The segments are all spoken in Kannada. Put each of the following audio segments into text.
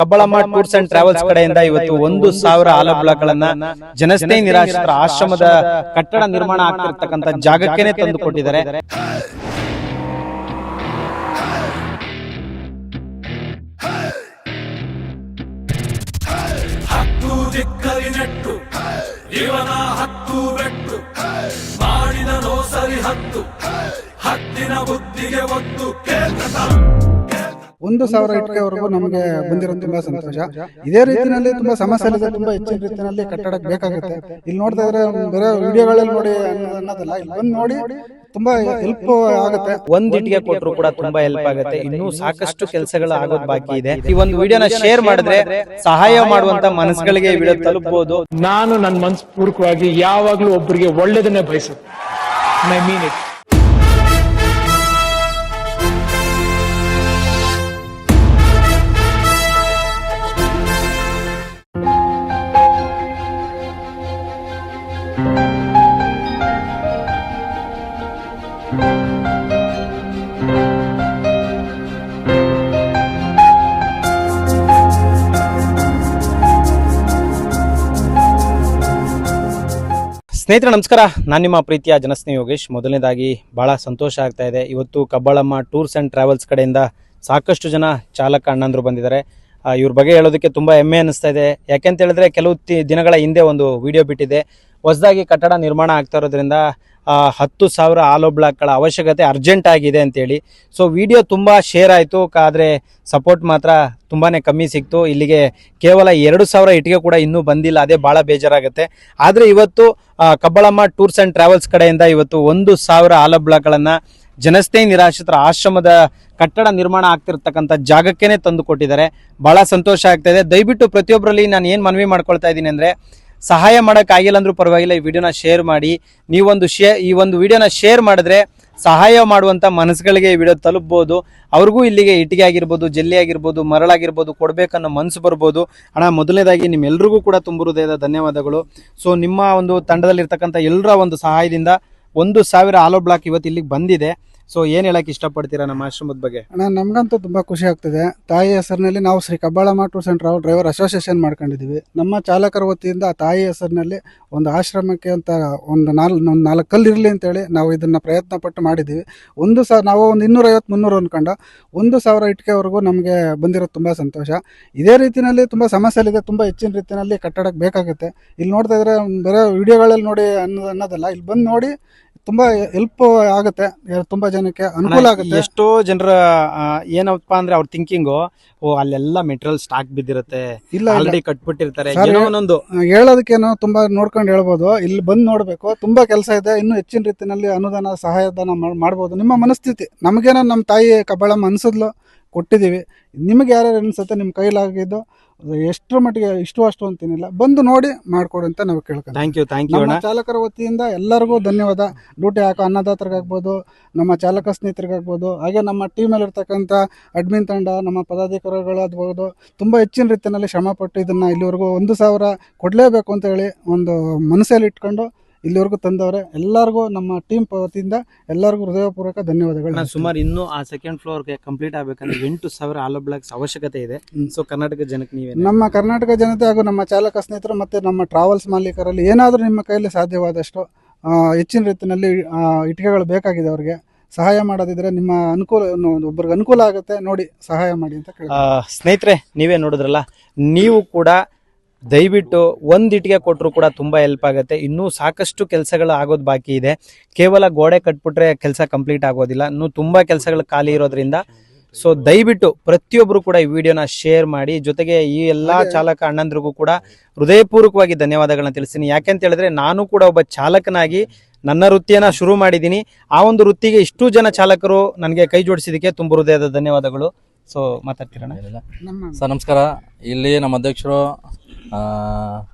ಕಬ್ಬಳಮ್ಮ ಟೂರ್ಸ್ ಅಂಡ್ ಟ್ರಾವೆಲ್ಸ್ ಕಡೆಯಿಂದ ಇವತ್ತು 1,000 ಆಲೋಬ್ಲಾಕ್ಗಳನ್ನ ಜನಸ್ನೇಹಿ ನಿರಾಶ್ರಿತರ ಆಶ್ರಮದ ಕಟ್ಟಡ ನಿರ್ಮಾಣ ಆಗ್ತಿರ್ತಕ್ಕಂಥ ಜಾಗಕ್ಕೆ ತಂದು ಕೊಟ್ಟಿದ್ದಾರೆ. ಒಂದು 1,000 ಇಟ್ಕೆವರೆಗೂ ನಮಗೆ ಬಂದಿರೋದು ತುಂಬಾ ಸಂತೋಷ. ಇದೇ ರೀತಿಯಲ್ಲಿ ತುಂಬಾ ಸಮಸ್ಯೆ ಇದೆ, ತುಂಬಾ ಹೆಚ್ಚಿನ ರೀತಿಯಲ್ಲಿ ಕಟ್ಟಡಕ್ಕೆ ಬೇಕಾಗುತ್ತೆ. ಇಲ್ಲಿ ನೋಡ್ತಾ ಇದ್ರೆ ಬೇರೆ ವಿಡಿಯೋಗಳಲ್ಲಿ ನೋಡಿ ಅನ್ನೋದಲ್ಲ, ಇಲ್ಲಿ ಬಂದು ನೋಡಿ ತುಂಬಾ ಹೆಲ್ಪ್ ಆಗುತ್ತೆ. ಒಂದ್ ಇಟ್ಟಿಗೆ ಕೊಟ್ಟರು ಕೂಡ ತುಂಬಾ ಹೆಲ್ಪ್ ಆಗುತ್ತೆ. ಇನ್ನೂ ಸಾಕಷ್ಟು ಕೆಲಸಗಳು ಆಗೋದ್ ಬಾಕಿ ಇದೆ. ಈ ಒಂದು ವಿಡಿಯೋನ ಶೇರ್ ಮಾಡಿದ್ರೆ ಸಹಾಯ ಮಾಡುವಂತ ಮನಸ್ಸುಗಳಿಗೆ ವಿಡಿಯೋ ತಲುಪಬಹುದು. ನಾನು ನನ್ನ ಮನಸ್ಪೂರ್ವಕವಾಗಿ ಯಾವಾಗ್ಲೂ ಒಬ್ಬರಿಗೆ ಒಳ್ಳೇದನ್ನೇ ಬಯಸುತ್ತೆ. I mean it. ಸ್ನೇಹಿತರೆ ನಮಸ್ಕಾರ, ನಾನು ನಿಮ್ಮ ಪ್ರೀತಿಯ ಜನಸ್ನೇಹಿ ಯೋಗೇಶ್. ಮೊದಲನೇದಾಗಿ ಬಹಳ ಸಂತೋಷ ಆಗ್ತಾ ಇದೆ. ಇವತ್ತು ಕಬ್ಬಳಮ್ಮ ಟೂರ್ಸ್ ಅಂಡ್ ಟ್ರಾವೆಲ್ಸ್ ಕಡೆಯಿಂದ ಸಾಕಷ್ಟು ಜನ ಚಾಲಕ ಅಣ್ಣಂದ್ರು ಬಂದಿದ್ದಾರೆ. ಇವ್ರ ಬಗ್ಗೆ ಹೇಳೋದಕ್ಕೆ ತುಂಬಾ ಹೆಮ್ಮೆ ಅನಿಸ್ತಾ ಇದೆ. ಯಾಕೆಂತ ಹೇಳಿದ್ರೆ ಕೆಲವು ದಿನಗಳ ಹಿಂದೆ ಒಂದು ವಿಡಿಯೋ ಬಿಟ್ಟಿದೆ. ಹೊಸದಾಗಿ ಕಟ್ಟಡ ನಿರ್ಮಾಣ ಆಗ್ತಾ ಇರೋದ್ರಿಂದ 10,000 ಆಲೋ ಬ್ಲಾಕ್ಗಳ ಅವಶ್ಯಕತೆ ಅರ್ಜೆಂಟ್ ಆಗಿದೆ ಅಂತೇಳಿ. ಸೊ ವಿಡಿಯೋ ತುಂಬ ಶೇರ್ ಆಯಿತು, ಆದರೆ ಸಪೋರ್ಟ್ ಮಾತ್ರ ತುಂಬಾ ಕಮ್ಮಿ ಸಿಕ್ತು. ಇಲ್ಲಿಗೆ ಕೇವಲ 2,000 ಇಟ್ಟಿಗೆ ಕೂಡ ಇನ್ನೂ ಬಂದಿಲ್ಲ. ಅದೇ ಭಾಳ ಬೇಜಾರಾಗುತ್ತೆ. ಆದರೆ ಇವತ್ತು ಕಬ್ಬಳಮ್ಮ ಟೂರ್ಸ್ ಆ್ಯಂಡ್ ಟ್ರಾವೆಲ್ಸ್ ಕಡೆಯಿಂದ ಇವತ್ತು 1,000 ಆಲೋ ಬ್ಲಾಕ್ಗಳನ್ನು ಜನಸ್ನೇಹಿ ನಿರಾಶ್ರಿತರ ಆಶ್ರಮದ ಕಟ್ಟಡ ನಿರ್ಮಾಣ ಆಗ್ತಿರ್ತಕ್ಕಂಥ ಜಾಗಕ್ಕೆ ತಂದು ಕೊಟ್ಟಿದ್ದಾರೆ. ಭಾಳ ಸಂತೋಷ ಆಗ್ತಾ ಇದೆ. ದಯವಿಟ್ಟು ಪ್ರತಿಯೊಬ್ಬರಲ್ಲಿ ನಾನು ಏನು ಮನವಿ ಮಾಡ್ಕೊಳ್ತಾ ಇದ್ದೀನಿ ಅಂದರೆ, ಸಹಾಯ ಮಾಡೋಕ್ಕಾಗಿಲ್ಲ ಅಂದ್ರೂ ಪರವಾಗಿಲ್ಲ, ಈ ವಿಡಿಯೋನ ಶೇರ್ ಮಾಡಿ. ಈ ಒಂದು ವಿಡಿಯೋನ ಶೇರ್ ಮಾಡಿದ್ರೆ ಸಹಾಯ ಮಾಡುವಂಥ ಮನಸ್ಸುಗಳಿಗೆ ಈ ವಿಡಿಯೋ ತಲುಪ್ಬೋದು. ಅವ್ರಿಗೂ ಇಲ್ಲಿಗೆ ಇಟ್ಟಿಗೆ ಆಗಿರ್ಬೋದು, ಜಲ್ಲಿ ಆಗಿರ್ಬೋದು, ಮರಳಾಗಿರ್ಬೋದು ಕೊಡಬೇಕನ್ನೋ ಮನಸ್ಸು ಬರ್ಬೋದು. ಅಣ್ಣ, ಮೊದಲನೇದಾಗಿ ನಿಮ್ಮೆಲ್ರಿಗೂ ಕೂಡ ತುಂಬ ಹೃದಯದ ಧನ್ಯವಾದಗಳು. ಸೊ ನಿಮ್ಮ ಒಂದು ತಂಡದಲ್ಲಿರ್ತಕ್ಕಂಥ ಎಲ್ಲರ ಒಂದು ಸಹಾಯದಿಂದ 1,000 ಆಲೋ ಬ್ಲಾಕ್ ಇವತ್ತು ಇಲ್ಲಿಗೆ ಬಂದಿದೆ. ಸೊ ಏನ್ ಹೇಳಕ್ ಇಷ್ಟಪಡ್ತೀರಾ ನಮ್ಮ ಆಶ್ರಮದ ಬಗ್ಗೆ? ಅಣ್ಣ, ನಮ್ಗಂತೂ ತುಂಬಾ ಖುಷಿ ಆಗ್ತಿದೆ. ತಾಯಿ ಹೆಸರಿನಲ್ಲಿ ನಾವು Shri Kabbalamma tours and travel driver association ಮಾಡ್ಕೊಂಡಿದ್ದೀವಿ. ನಮ್ಮ ಚಾಲಕರ ವತಿಯಿಂದ ತಾಯಿ ಹೆಸರಿನಲ್ಲಿ ಒಂದು ಆಶ್ರಮಕ್ಕೆ ಅಂತ ಒಂದು 4 ಕಲ್ಲು ಇರಲಿ ಅಂತೇಳಿ ನಾವು ಇದನ್ನ ಪ್ರಯತ್ನ ಪಟ್ಟು ಮಾಡಿದ್ದೀವಿ. ನಾವು ಒಂದು 250-300 ಅನ್ಕೊಂಡು 1,000 ಇಟ್ಟಿಗೆವರೆಗೂ ನಮಗೆ ಬಂದಿರೋದು ತುಂಬಾ ಸಂತೋಷ. ಇದೇ ರೀತಿಯಲ್ಲಿ ತುಂಬಾ ಸಮಸ್ಯೆ ಇದೆ, ತುಂಬಾ ಹೆಚ್ಚಿನ ರೀತಿಯಲ್ಲಿ ಕಟ್ಟಡಕ್ಕೆ ಬೇಕಾಗುತ್ತೆ. ಇಲ್ಲಿ ನೋಡ್ತಾ ಇದ್ರೆ ಬೇರೆ ವಿಡಿಯೋಗಳಲ್ಲಿ ನೋಡಿ ಅನ್ನೋದಲ್ಲ, ಇಲ್ಲಿ ಬಂದು ನೋಡಿ ತುಂಬಾ ಹೆಲ್ಪ್ ಆಗುತ್ತೆ, ತುಂಬಾ ಜನಕ್ಕೆ ಅನುಕೂಲ ಆಗುತ್ತೆ. ಎಷ್ಟೋ ಜನರ ಏನಪ್ಪಾ ಅಂದ್ರೆ ಅವ್ರ ಥಿಂಕಿಂಗು, ಅಲ್ಲೆಲ್ಲ ಮೆಟೀರಿಯಲ್ ಸ್ಟಾಕ್ ಬಿದ್ದಿರುತ್ತೆ, ಇಲ್ಲ ಆಲ್ರೆಡಿ ಕಟ್ಬಿಟ್ಟಿರ್ತಾರೆ. ಹೇಳೋದಕ್ಕೇನೋ ತುಂಬಾ ನೋಡ್ಕೊಂಡು ಹೇಳ್ಬೋದು. ಇಲ್ಲಿ ಬಂದು ನೋಡ್ಬೇಕು, ತುಂಬಾ ಕೆಲಸ ಇದೆ. ಇನ್ನು ಹೆಚ್ಚಿನ ರೀತಿಯಲ್ಲಿ ಅನುದಾನ ಸಹಾಯಧನ ಮಾಡ್ಬೋದು. ನಿಮ್ಮ ಮನಸ್ಥಿತಿ ನಮಗೇನೋ ನಮ್ಮ ತಾಯಿ ಕಬ್ಬಳಮ್ಮ ಅನ್ಸದ್ಲು ಕೊಟ್ಟಿದ್ದೀವಿ. ನಿಮಗೆ ಯಾರ್ಯಾರು ಅನ್ಸುತ್ತೆ ನಿಮ್ಮ ಕೈಲಾಗಿದ್ದು ಎಷ್ಟರ ಮಟ್ಟಿಗೆ ಇಷ್ಟು ಅಷ್ಟು ಅಂತೀನಿಲ್ಲ, ಬಂದು ನೋಡಿ ಮಾಡ್ಕೊಡು ಅಂತ ನಾವು ಕೇಳ್ಕೊಂಡು. Thank you. ನಮ್ಮ ಚಾಲಕರ ವತಿಯಿಂದ ಎಲ್ಲರಿಗೂ ಧನ್ಯವಾದ. ಡ್ಯೂಟಿ ಹಾಕೋ ಅನ್ನದಾತರಿಗಾಗ್ಬೋದು, ನಮ್ಮ ಚಾಲಕ ಸ್ನೇಹಿತರಿಗಾಗ್ಬೋದು, ಹಾಗೆ ನಮ್ಮ ಟೀಮಲ್ಲಿ ಇರ್ತಕ್ಕಂಥ ಅಡ್ಮಿನ್ ತಂಡ, ನಮ್ಮ ಪದಾಧಿಕಾರಿಗಳಾಗ್ಬೋದು, ತುಂಬ ಹೆಚ್ಚಿನ ರೀತಿಯಲ್ಲಿ ಶ್ರಮಪಟ್ಟು ಇದನ್ನು ಇಲ್ಲಿವರೆಗೂ 1,000 ಕೊಡಲೇಬೇಕು ಅಂತ ಹೇಳಿ ಒಂದು ಮನಸ್ಸಲ್ಲಿ ಇಟ್ಕೊಂಡು ಇಲ್ಲಿವರೆಗೂ ತಂದವ್ರೆ. ಎಲ್ಲರಿಗೂ ನಮ್ಮ ಟೀಮ್ ವತಿಯಿಂದ ಎಲ್ಲರಿಗೂ ಹೃದಯಪೂರ್ವಕ ಧನ್ಯವಾದಗಳು. ಸುಮಾರು ಇನ್ನೂ ಆ ಸೆಕೆಂಡ್ ಫ್ಲೋರ್ ಕಂಪ್ಲೀಟ್ ಆಗಬೇಕಂದ್ರೆ 8,000 ಆಲೋ ಬ್ಲಾಕ್ಸ್ ಅವಶ್ಯಕತೆ ಇದೆ. ಸೊ ಕರ್ನಾಟಕ ಜನಕ್ಕೆ ನೀವೇ, ನಮ್ಮ ಕರ್ನಾಟಕ ಜನತೆ ಹಾಗೂ ನಮ್ಮ ಚಾಲಕ ಸ್ನೇಹಿತರು ಮತ್ತು ನಮ್ಮ ಟ್ರಾವೆಲ್ಸ್ ಮಾಲೀಕರಲ್ಲಿ ಏನಾದರೂ ನಿಮ್ಮ ಕೈಯಲ್ಲಿ ಸಾಧ್ಯವಾದಷ್ಟು ಹೆಚ್ಚಿನ ರೀತಿಯಲ್ಲಿ ಇಟ್ಟಿಗೆಗಳು ಬೇಕಾಗಿದೆ. ಅವ್ರಿಗೆ ಸಹಾಯ ಮಾಡೋದಿದ್ರೆ ನಿಮ್ಮ ಅನುಕೂಲ, ಒಬ್ಬರಿಗೆ ಅನುಕೂಲ ಆಗುತ್ತೆ, ನೋಡಿ ಸಹಾಯ ಮಾಡಿ ಅಂತ ಕೇಳಿ. ಸ್ನೇಹಿತರೆ, ನೀವೇ ನೋಡಿದ್ರಲ್ಲ, ನೀವು ಕೂಡ ದಯವಿಟ್ಟು ಒಂದು ಇಟ್ಟಿಗೆ ಕೊಟ್ಟರು ಕೂಡ ತುಂಬ ಹೆಲ್ಪ್ ಆಗುತ್ತೆ. ಇನ್ನೂ ಸಾಕಷ್ಟು ಕೆಲಸಗಳು ಆಗೋದು ಬಾಕಿ ಇದೆ. ಕೇವಲ ಗೋಡೆ ಕಟ್ಬಿಟ್ರೆ ಕೆಲಸ ಕಂಪ್ಲೀಟ್ ಆಗೋದಿಲ್ಲ, ಇನ್ನೂ ತುಂಬ ಕೆಲಸಗಳು ಖಾಲಿ ಇರೋದ್ರಿಂದ ಸೊ ದಯವಿಟ್ಟು ಪ್ರತಿಯೊಬ್ಬರು ಕೂಡ ಈ ವಿಡಿಯೋನ ಶೇರ್ ಮಾಡಿ. ಜೊತೆಗೆ ಈ ಎಲ್ಲ ಚಾಲಕ ಅಣ್ಣಂದ್ರಿಗೂ ಕೂಡ ಹೃದಯಪೂರ್ವಕವಾಗಿ ಧನ್ಯವಾದಗಳನ್ನ ತಿಳಿಸ್ತೀನಿ. ಯಾಕೆಂತ ಹೇಳಿದ್ರೆ ನಾನು ಕೂಡ ಒಬ್ಬ ಚಾಲಕನಾಗಿ ನನ್ನ ವೃತ್ತಿಯನ್ನು ಶುರು ಮಾಡಿದ್ದೀನಿ. ಆ ಒಂದು ವೃತ್ತಿಗೆ ಇಷ್ಟು ಜನ ಚಾಲಕರು ನನಗೆ ಕೈ ಜೋಡಿಸಿದಕ್ಕೆ ತುಂಬ ಹೃದಯದ ಧನ್ಯವಾದಗಳು. ಸೊ ಮಾತಾಡ್ತೀರಣ್ಣ? ಸರ್ ನಮಸ್ಕಾರ. ಇಲ್ಲಿ ನಮ್ಮ ಅಧ್ಯಕ್ಷರು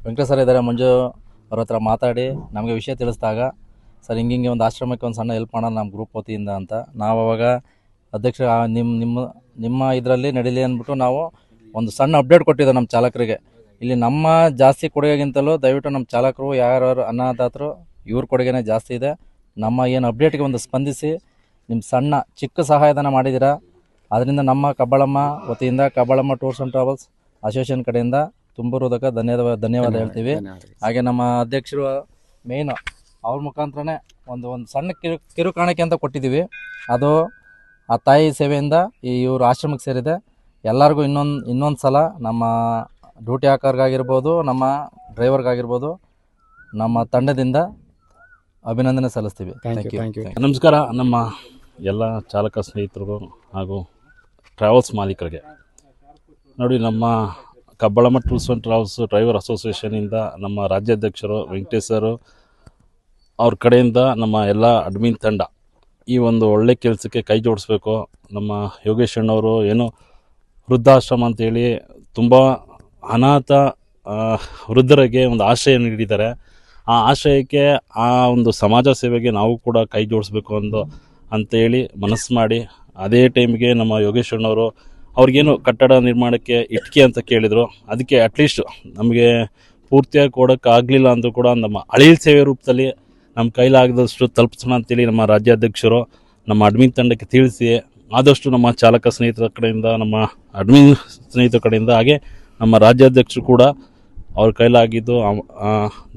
ವೆಂಕಟೇಶ್ ಸರ್ ಇದ್ದಾರೆ, ಮಂಜು ಅವ್ರ ಹತ್ರ ಮಾತಾಡಿ ನಮಗೆ ವಿಷಯ ತಿಳಿಸಿದಾಗ, ಸರ್ ಹಿಂಗೆ ಒಂದು ಆಶ್ರಮಕ್ಕೆ ಒಂದು ಸಣ್ಣ ಹೆಲ್ಪ್ ಮಾಡೋಣ ನಮ್ಮ ಗ್ರೂಪ್ ವತಿಯಿಂದ ಅಂತ ನಾವು ಅವಾಗ ಅಧ್ಯಕ್ಷ ನಿಮ್ಮ ಇದರಲ್ಲಿ ನಡೀಲಿ ಅಂದ್ಬಿಟ್ಟು ನಾವು ಒಂದು ಸಣ್ಣ ಅಪ್ಡೇಟ್ ಕೊಟ್ಟಿದ್ದೆ ನಮ್ಮ ಚಾಲಕರಿಗೆ. ಇಲ್ಲಿ ನಮ್ಮ ಜಾಸ್ತಿ ಕೊಡುಗೆಗಿಂತಲೂ ದಯವಿಟ್ಟು ನಮ್ಮ ಚಾಲಕರು ಯಾರು ಅನ್ನದಾತರು ಇವ್ರ ಕೊಡುಗೆನೇ ಜಾಸ್ತಿ ಇದೆ. ನಮ್ಮ ಏನು ಅಪ್ಡೇಟ್ಗೆ ಒಂದು ಸ್ಪಂದಿಸಿ ನಿಮ್ಮ ಸಣ್ಣ ಚಿಕ್ಕ ಸಹಾಯಧನ ಮಾಡಿದ್ದೀರಾ, ಅದರಿಂದ ನಮ್ಮ ಕಬ್ಬಳಮ್ಮ ವತಿಯಿಂದ ಕಬ್ಬಳಮ್ಮ ಟೂರ್ಸ್ ಆ್ಯಂಡ್ ಟ್ರಾವೆಲ್ಸ್ ಅಸೋಸಿಯೇಷನ್ ಕಡೆಯಿಂದ ತುಂಬ ಹೃದಯದ ಧನ್ಯವಾದ ಹೇಳ್ತೀವಿ. ಹಾಗೆ ನಮ್ಮ ಅಧ್ಯಕ್ಷರು ಮೇಯ್ನು ಅವ್ರ ಮುಖಾಂತರನೇ ಒಂದು ಸಣ್ಣ ಕಿರುಕಾಣಿಕೆ ಅಂತ ಕೊಟ್ಟಿದ್ದೀವಿ. ಅದು ಆ ತಾಯಿ ಸೇವೆಯಿಂದ ಇವ್ರ ಆಶ್ರಮಕ್ಕೆ ಸೇರಿದೆ. ಎಲ್ಲರಿಗೂ ಇನ್ನೊಂದು ಸಲ ನಮ್ಮ ಡ್ಯೂಟಿ ಹಾಕೋರ್ಗಾಗಿರ್ಬೋದು, ನಮ್ಮ ಡ್ರೈವರ್ಗಾಗಿರ್ಬೋದು, ನಮ್ಮ ತಂಡದಿಂದ ಅಭಿನಂದನೆ ಸಲ್ಲಿಸ್ತೀವಿ. Thank you. ನಮಸ್ಕಾರ. ನಮ್ಮ ಎಲ್ಲ ಚಾಲಕ ಸ್ನೇಹಿತರು ಹಾಗೂ ಟ್ರಾವೆಲ್ಸ್ ಮಾಲೀಕರಿಗೆ ನೋಡಿ, ನಮ್ಮ ಕಬ್ಬಳಮ್ಮ ಟೂರ್ಸ್ ಆ್ಯಂಡ್ ಟ್ರಾವೆಲ್ಸ್ ಡ್ರೈವರ್ ಅಸೋಸಿಯೇಷನಿಂದ ನಮ್ಮ ರಾಜ್ಯಾಧ್ಯಕ್ಷರು ವೆಂಕಟೇಶ್ ಸರ್ ಅವ್ರ ಕಡೆಯಿಂದ ನಮ್ಮ ಎಲ್ಲ ಅಡ್ಮಿನ್ ತಂಡ ಈ ಒಂದು ಒಳ್ಳೆ ಕೆಲಸಕ್ಕೆ ಕೈ ಜೋಡಿಸ್ಬೇಕು. ನಮ್ಮ ಯೋಗೇಶ್ ಅಣ್ಣವರು ಏನು ವೃದ್ಧಾಶ್ರಮ ಅಂತೇಳಿ ತುಂಬ ಅನಾಥ ವೃದ್ಧರಿಗೆ ಒಂದು ಆಶ್ರಯ ನೀಡಿದ್ದಾರೆ. ಆ ಆಶ್ರಯಕ್ಕೆ, ಆ ಒಂದು ಸಮಾಜ ಸೇವೆಗೆ ನಾವು ಕೂಡ ಕೈ ಜೋಡಿಸ್ಬೇಕು ಅಂತೇಳಿ ಮನಸ್ಸು ಮಾಡಿ, ಅದೇ ಟೈಮ್ಗೆ ನಮ್ಮ ಯೋಗೇಶ್ ಅಣ್ಣವರು ಅವ್ರಿಗೇನು ಕಟ್ಟಡ ನಿರ್ಮಾಣಕ್ಕೆ ಇಟ್ಟಿಗೆ ಅಂತ ಕೇಳಿದರು. ಅದಕ್ಕೆ ಅಟ್ಲೀಸ್ಟ್ ನಮಗೆ ಪೂರ್ತಿಯಾಗಿ ಕೊಡೋಕ್ಕಾಗಲಿಲ್ಲ ಅಂದರೂ ಕೂಡ ನಮ್ಮ ಅಳಿಲ್ ಸೇವೆ ರೂಪದಲ್ಲಿ ನಮ್ಮ ಕೈಲಾಗದಷ್ಟು ತಲುಪಿಸೋಣ ಅಂತೇಳಿ ನಮ್ಮ ರಾಜ್ಯಾಧ್ಯಕ್ಷರು ನಮ್ಮ ಅಡ್ಮಿನ್ ತಂಡಕ್ಕೆ ತಿಳಿಸಿ, ಆದಷ್ಟು ನಮ್ಮ ಚಾಲಕ ಸ್ನೇಹಿತರ ಕಡೆಯಿಂದ, ನಮ್ಮ ಅಡ್ಮಿನ್ ಸ್ನೇಹಿತರ ಕಡೆಯಿಂದ, ಹಾಗೆ ನಮ್ಮ ರಾಜ್ಯಾಧ್ಯಕ್ಷರು ಕೂಡ ಅವ್ರ ಕೈಲಾಗಿದ್ದು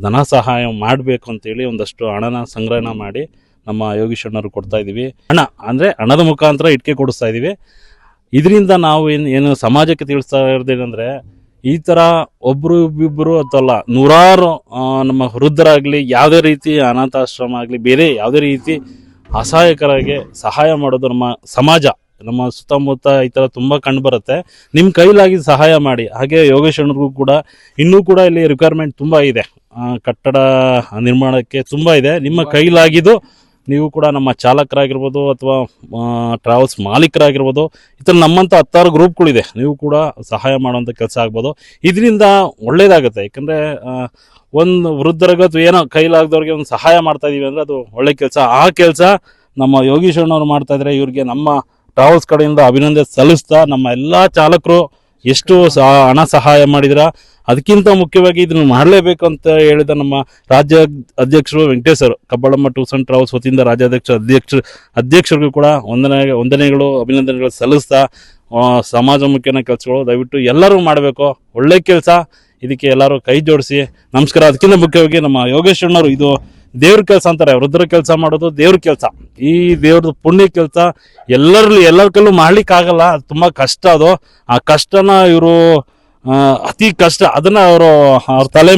ಧನ ಸಹಾಯ ಮಾಡಬೇಕು ಅಂತೇಳಿ ಒಂದಷ್ಟು ಹಣನ ಸಂಗ್ರಹಣ ಮಾಡಿ ನಮ್ಮ ಯೋಗೀಶಣ್ಣರು ಕೊಡ್ತಾಯಿದ್ದೀವಿ. ಹಣದ ಮುಖಾಂತರ ಇಟ್ಟಿಗೆ ಕೊಡಿಸ್ತಾ ಇದ್ದೀವಿ. ಇದರಿಂದ ನಾವು ಏನು ಸಮಾಜಕ್ಕೆ ತಿಳಿಸ್ತಾ ಇರೋದೇನೆಂದರೆ, ಈ ಥರ ಒಬ್ಬರು ಅಥವಾ ನೂರಾರು ನಮ್ಮ ವೃದ್ಧರಾಗಲಿ, ಯಾವುದೇ ರೀತಿ ಅನಾಥಾಶ್ರಮ ಆಗಲಿ, ಬೇರೆ ಯಾವುದೇ ರೀತಿ ಅಸಹಾಯಕರಾಗಿ ಸಹಾಯ ಮಾಡೋದು ನಮ್ಮ ಸಮಾಜ, ನಮ್ಮ ಸುತ್ತಮುತ್ತ ಈ ಥರ ತುಂಬ ಕಂಡುಬರುತ್ತೆ. ನಿಮ್ಮ ಕೈಲಾಗಿ ಸಹಾಯ ಮಾಡಿ. ಹಾಗೆ ಯೋಗೇಶ್ ಅಣ್ಣರಿಗೂ ಕೂಡ ಇನ್ನೂ ಕೂಡ ಇಲ್ಲಿ ರಿಕ್ವೈರ್ಮೆಂಟ್ ತುಂಬ ಇದೆ, ಕಟ್ಟಡ ನಿರ್ಮಾಣಕ್ಕೆ ತುಂಬ ಇದೆ. ನಿಮ್ಮ ಕೈಲಾಗಿದ್ದು ನೀವು ಕೂಡ ನಮ್ಮ ಚಾಲಕರಾಗಿರ್ಬೋದು ಅಥವಾ ಟ್ರಾವೆಲ್ಸ್ ಮಾಲೀಕರಾಗಿರ್ಬೋದು, ಈ ಥರ ನಮ್ಮಂಥ 10 ಗ್ರೂಪ್ಗಳಿದೆ, ನೀವು ಕೂಡ ಸಹಾಯ ಮಾಡುವಂಥ ಕೆಲಸ ಆಗ್ಬೋದು. ಇದರಿಂದ ಒಳ್ಳೆಯದಾಗುತ್ತೆ. ಯಾಕಂದರೆ ಒಂದು ವೃದ್ಧರಿಗೆ ಅಥವಾ ಏನೋ ಕೈಲಾಗದವ್ರಿಗೆ ಒಂದು ಸಹಾಯ ಮಾಡ್ತಾಯಿದ್ದೀವಿ ಅಂದರೆ ಅದು ಒಳ್ಳೆ ಕೆಲಸ. ಆ ಕೆಲಸ ನಮ್ಮ ಯೋಗೀಶ್ ಅಣ್ಣವ್ರು ಮಾಡ್ತಾಯಿದ್ರೆ ಇವ್ರಿಗೆ ನಮ್ಮ ಟ್ರಾವೆಲ್ಸ್ ಕಡೆಯಿಂದ ಅಭಿನಂದನೆ ಸಲ್ಲಿಸ್ತಾ, ನಮ್ಮ ಎಲ್ಲ ಚಾಲಕರು ಎಷ್ಟು ಹಣ ಸಹಾಯ ಮಾಡಿದ್ರ, ಅದಕ್ಕಿಂತ ಮುಖ್ಯವಾಗಿ ಇದನ್ನು ಮಾಡಲೇಬೇಕು ಅಂತ ಹೇಳಿದ ನಮ್ಮ ರಾಜ್ಯ ಅಧ್ಯಕ್ಷರು Venkatesh sir, Kabbalamma tours and travels ವತಿಯಿಂದ ಅಧ್ಯಕ್ಷರಿಗೂ ಕೂಡ ವಂದನೆಗಳು, ಅಭಿನಂದನೆಗಳು ಸಲ್ಲಿಸ್ತಾ, ಸಮಾಜಮುಖಿನ ಕೆಲಸಗಳು ದಯವಿಟ್ಟು ಎಲ್ಲರೂ ಮಾಡಬೇಕು. ಒಳ್ಳೆ ಕೆಲಸ, ಇದಕ್ಕೆ ಎಲ್ಲರೂ ಕೈ ಜೋಡಿಸಿ. ನಮಸ್ಕಾರ. ಅದಕ್ಕಿಂತ ಮುಖ್ಯವಾಗಿ ನಮ್ಮ ಯೋಗೇಶ್ ಅಣ್ಣವರು, ಇದು ದೇವ್ರ ಕೆಲಸ ಅಂತಾರೆ, ವೃದ್ಧರ ಕೆಲಸ ಮಾಡೋದು ದೇವ್ರ ಕೆಲಸ. ಈ ದೇವ್ರದ್ದು ಪುಣ್ಯ ಕೆಲಸ ಎಲ್ಲರ ಕೈಲೂ ಮಾಡ್ಲಿಕ್ಕಾಗಲ್ಲ, ಅದು ತುಂಬ ಕಷ್ಟ. ಅದು ಆ ಕಷ್ಟನ ಇವರು ಅತಿ ಕಷ್ಟ, ಅದನ್ನ ಅವ್ರ ತಲೆ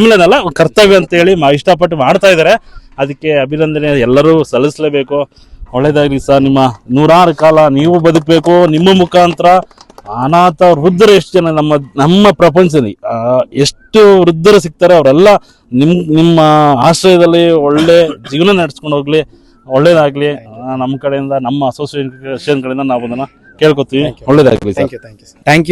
ಮೇಲೆನಲ್ಲ ಕರ್ತವ್ಯ ಅಂತೇಳಿ ಇಷ್ಟಪಟ್ಟು ಮಾಡ್ತಾ ಇದ್ದಾರೆ. ಅದಕ್ಕೆ ಅಭಿನಂದನೆ ಎಲ್ಲರೂ ಸಲ್ಲಿಸಲೇಬೇಕು. ಒಳ್ಳೇದಾಗಲಿ ಸರ್. ನಿಮ್ಮ 100 ಕಾಲ ನೀವು ಬದುಕಬೇಕು. ನಿಮ್ಮ ಮುಖಾಂತರ ಅನಾಥ ವೃದ್ಧರು ಎಷ್ಟು ಜನ ನಮ್ಮ ಪ್ರಪಂಚದಲ್ಲಿ ಎಷ್ಟು ವೃದ್ಧರು ಸಿಗ್ತಾರೆ, ಅವರೆಲ್ಲ ನಿಮ್ಮ ಆಶ್ರಯದಲ್ಲಿ ಒಳ್ಳೆ ಜೀವನ ನಡೆಸ್ಕೊಂಡು ಹೋಗ್ಲಿ, ಒಳ್ಳೇದಾಗ್ಲಿ. ನಮ್ಮ ಕಡೆಯಿಂದ, ನಮ್ಮ ಅಸೋಸಿಯೇಷನ್ ಕಡೆಯಿಂದ ನಾವು ಅದನ್ನ ಕೇಳ್ಕೊತೀವಿ. ಒಳ್ಳೇದಾಗ್ಲಿ sir. Thank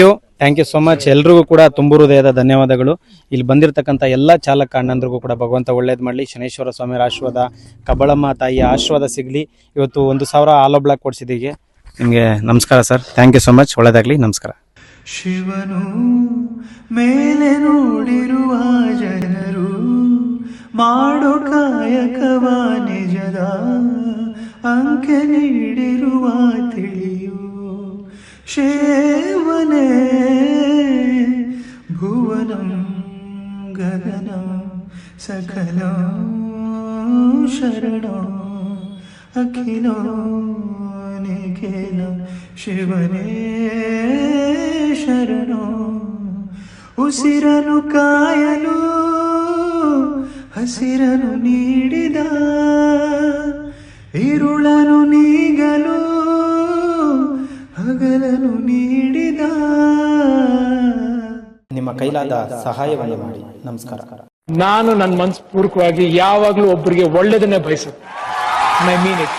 you so much. ಎಲ್ರಿಗೂ ಕೂಡ ತುಂಬ ಹೃದಯದ ಧನ್ಯವಾದಗಳು. ಇಲ್ಲಿ ಬಂದಿರತಕ್ಕಂಥ ಎಲ್ಲ ಚಾಲಕ ಅಣ್ಣಂದ್ರಿಗೂ ಕೂಡ ಭಗವಂತ ಒಳ್ಳೇದು ಮಾಡಲಿ. ಶನೇಶ್ವರ ಸ್ವಾಮಿಯ ಆಶೀರ್ವಾದ, ಕಬ್ಬಳಮ್ಮ ತಾಯಿಯ ಆಶೀರ್ವಾದ ಸಿಗಲಿ. ಇವತ್ತು 1,000 ಆಲೋ ಬ್ಲಾಕ್ ಕೊಡಿಸಿದ್ದೀಗೆ ನಿಮಗೆ ನಮಸ್ಕಾರ sir. Thank you so much. ಒಳ್ಳೇದಾಗಲಿ. ನಮಸ್ಕಾರ. ಶಿವನು ಮೇಲೆ ನೋಡಿರುವ ಜನರು ಮಾಡೋ ಕಾಯಕವ ನಿಜದ ಅಂಕೆ ನೀಡಿರುವ ತಿಳಿಯು ಶೇವನೆ ಭುವನಂ ಗಗನ ಸಕಲ ಶರಣ ಅಖಿಲ ನಿಖಿಲ ಶಿವನೇ ಶರಣ. ಉಸಿರನು ಕಾಯಲು ಹಸಿರನು ನೀಡಿದ, ಇರುಳನು ನೀಗಲು ಹಗಲನು ನೀಡಿದ. ನಿಮ್ಮ ಕೈಲಾದ ಸಹಾಯವನ್ನು ಮಾಡಿ. ನಮಸ್ಕಾರ. ನಾನು ನನ್ನ ಮನಸ್ಪೂರ್ವಕವಾಗಿ ಯಾವಾಗಲೂ ಒಬ್ಬರಿಗೆ ಒಳ್ಳೆಯದನ್ನೇ ಬಯಸುತ್ತೆ. I mean it.